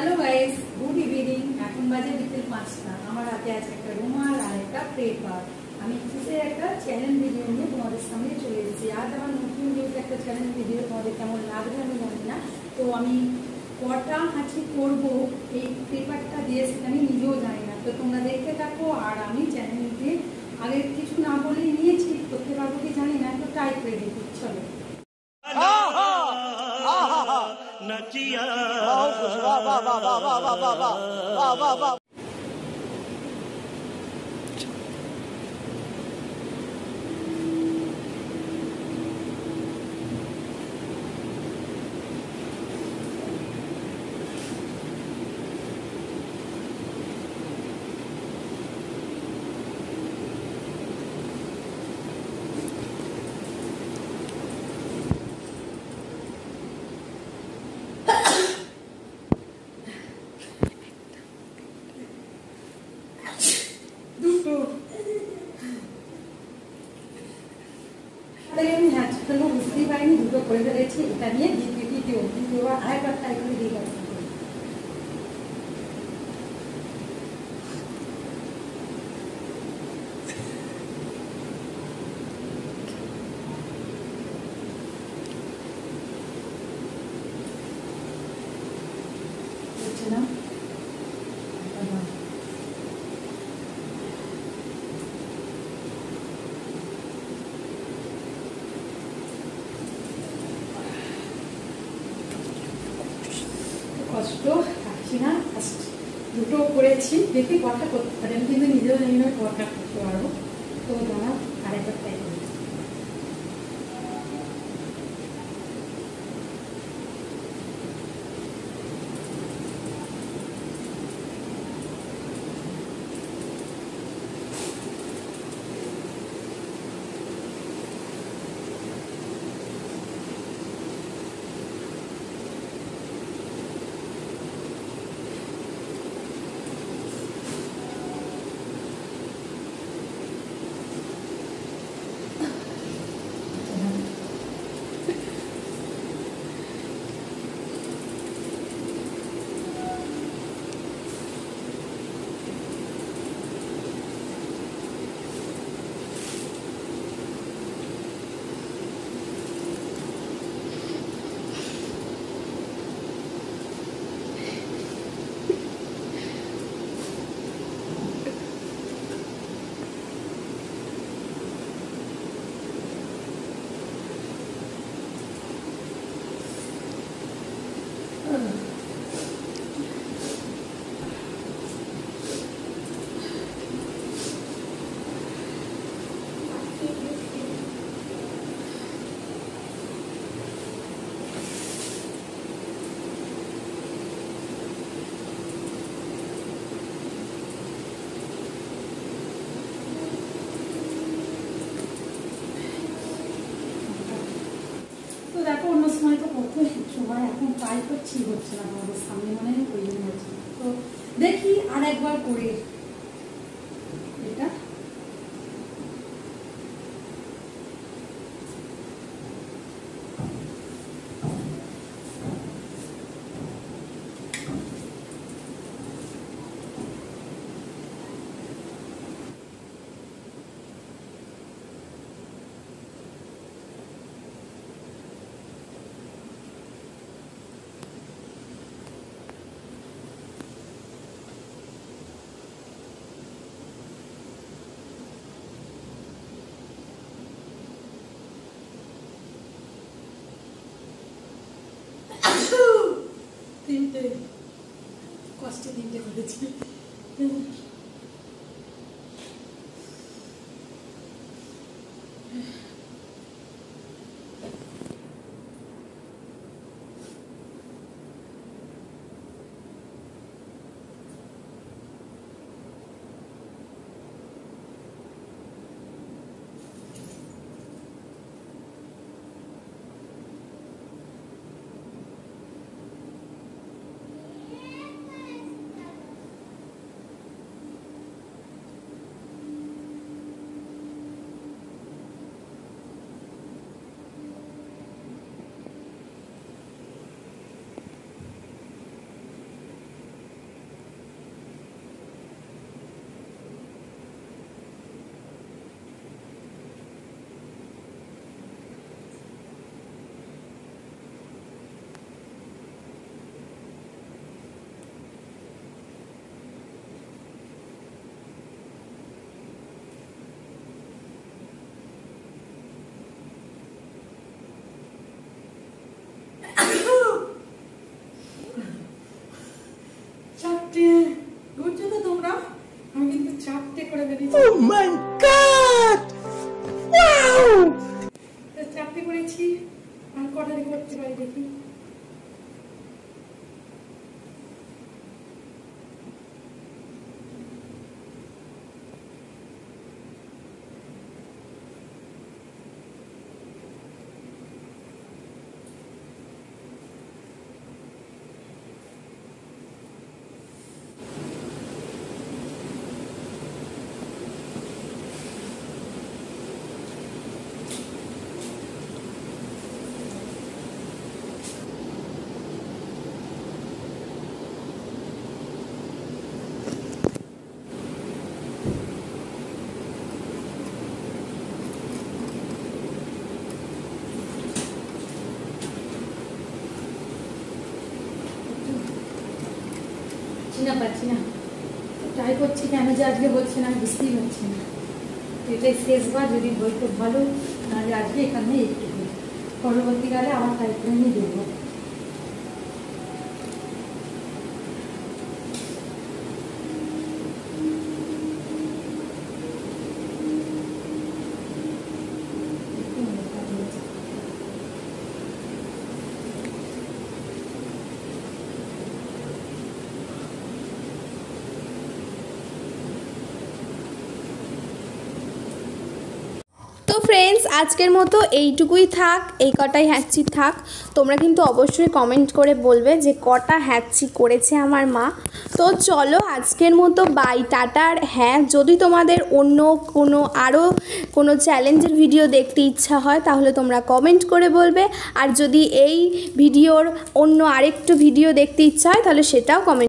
Hello guys, good evening. এখন বাজে বিকেল 5টা। আমার হাতে আছে একটা রুমাল আর একটা পেপার। আমি কিসের একটা চ্যানেল ভিডিও নিয়ে তোমাদের সামনে চলে এসেছি। আজ আমার নতুন যেহেতু একটা চ্যানেল ভিডিও, তোমাদের কেমন লাগবে আমি জানি না। তো আমি কটা হাঁচি করবো এই পেপারটা দিয়ে সেটা আমি নিজেও জানি না। তো তোমরা দেখতে থাকো। আর আমি চ্যানেলটি আগে কিছু না বলেই নিয়েছি, করতে পারবো কি জানি না, তো ট্রাই করে দেখি। চলো। नचिया বুঝতেই পারিনি, দুটো করে ফেলেছি। এটা নিয়ে দ্বিতীয় আরেকবার ট্রাই করে দিয়ে গেছে। না কষ্ট থাকছি না। ফার্স্ট দুটো করেছি, দেখি কটা করতে পারি। আমি কিন্তু নিজেও জানি না কটা করতে পারবো। তো দাঁড়া আরেকবার ট্রাই করি। দেখো অন্য সময় তো কত সময়, এখন ট্রাই করছি, হচ্ছে না আমাদের সামনে, মানে ওই জন্য হচ্ছে। তো দেখি আর একবার করে এটা। তিনটে কষ্টে তিনটে করেছি। Oh my God! Wow! চারটে করেছি, আর কটা দিকে করতে পারি দেখি। পাচ্ছি না, ট্রাই করছি, কেন যে আজকে হচ্ছে না বুঝতেই পারছি না। এটাই শেষবার, যদি বই খুব ভালো, নাহলে আজকে এখানে একটু পরবর্তীকালে আমার টাইপটা নিয়ে দেবো। তো ফ্রেন্ডস, আজকের মতো এইটুকুই থাক, এই কটাই হ্যাচি থাক। তোমরা কিন্তু অবশ্যই কমেন্ট করে বলবে যে কটা হ্যাচি করেছে আমার মা। তো চলো আজকের মতো বাই, টাটার। হ্যাঁ, যদি তোমাদের অন্য আরও কোনো চ্যালেঞ্জের ভিডিও দেখতে ইচ্ছা হয় তাহলে তোমরা কমেন্ট করে বলবে, আর যদি এই ভিডিওর অন্য আরেকটু ভিডিও দেখতে ইচ্ছা হয় তাহলে সেটাও কমেন্ট